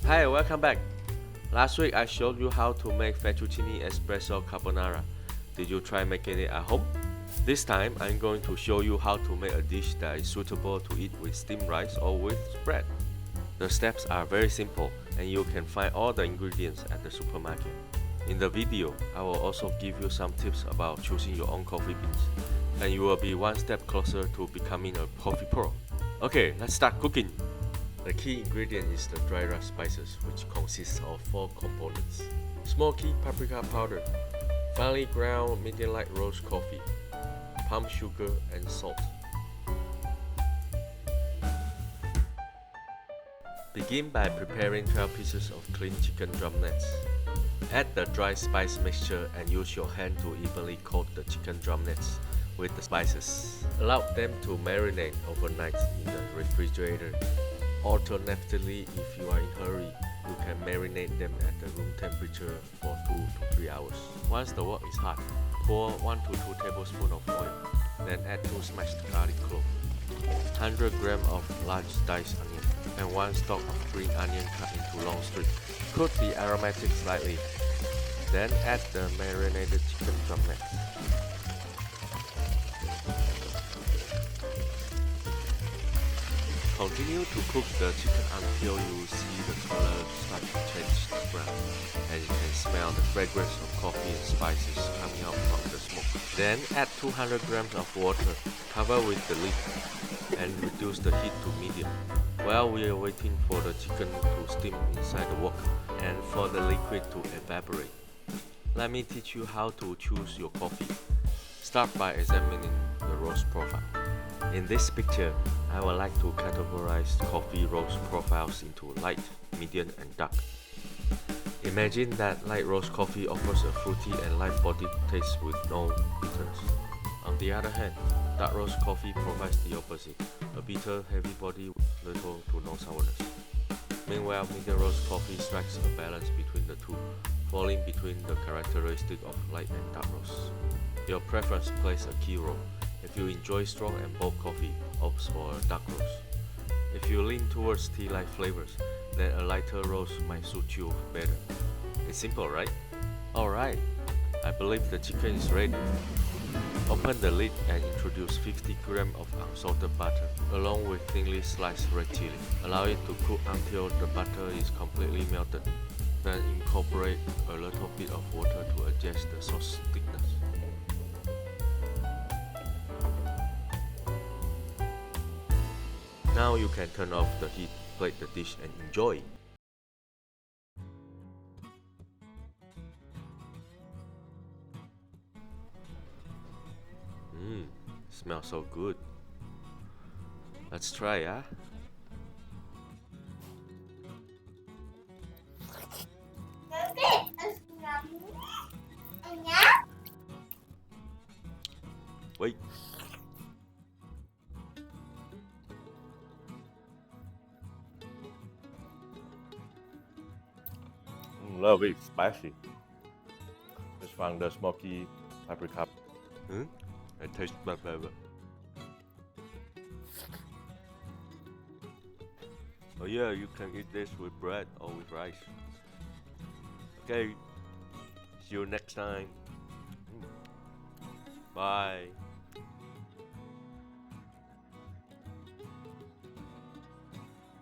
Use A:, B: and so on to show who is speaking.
A: Hi, welcome back. Last week I showed you how to make Fettuccine Espresso Carbonara. Did you try making it at home? This time I'm going to show you how to make a dish that is suitable to eat with steamed rice or with bread. The steps are very simple and you can find all the ingredients at the supermarket. In the video, I will also give you some tips about choosing your own coffee beans, and you will be one step closer to becoming a coffee pro. Okay, let's start cooking. The key ingredient is the dry rub spices, which consists of 4 components: Smoky paprika powder, finely ground medium light roast coffee, palm sugar, and salt. Begin by preparing 12 pieces of clean chicken drumettes. Add the dry spice mixture and use your hand to evenly coat the chicken drumettes with the spices. Allow them to marinate overnight in the refrigerator. Alternatively, if you are in a hurry, you can marinate them at the room temperature for 2 to 3 hours. Once the wok is hot, pour 1 to 2 tablespoons of oil, then add 2 smashed garlic cloves, 100 grams of large diced onion, and 1 stalk of green onion cut into long strips. Cook the aromatics slightly, then add the marinated chicken drumettes. Continue to cook the chicken until you see the color start to change to brown, and you can smell the fragrance of coffee and spices coming out from the smoke. Then add 200 grams of water, cover with the lid, and reduce the heat to medium. While we are waiting for the chicken to steam inside the wok and for the liquid to evaporate, let me teach you how to choose your coffee. Start by examining the roast profile. In this picture, I would like to categorize coffee roast profiles into light, medium, and dark. Imagine that light roast coffee offers a fruity and light-bodied taste with no bitters. On the other hand, dark roast coffee provides the opposite, a bitter, heavy body with little to no sourness. Meanwhile, medium roast coffee strikes a balance between the two, falling between the characteristic of light and dark roast. Your preference plays a key role. If you enjoy strong and bold coffee, opt for a dark roast. If you lean towards tea-like flavors, then a lighter roast might suit you better. It's simple, right? Alright, I believe the chicken is ready. Open the lid and introduce 50 grams of unsalted butter, along with thinly sliced red chili. Allow it to cook until the butter is completely melted. Then incorporate a little bit of water to adjust the sauce thickness. Now you can turn off the heat, plate the dish, and enjoy. Smells so good. Let's try, huh? Wait. Love it spicy. It's from the smoky paprika. It tastes my flavor. Oh yeah, you can eat this with bread or with rice. Okay, see you next time. Bye.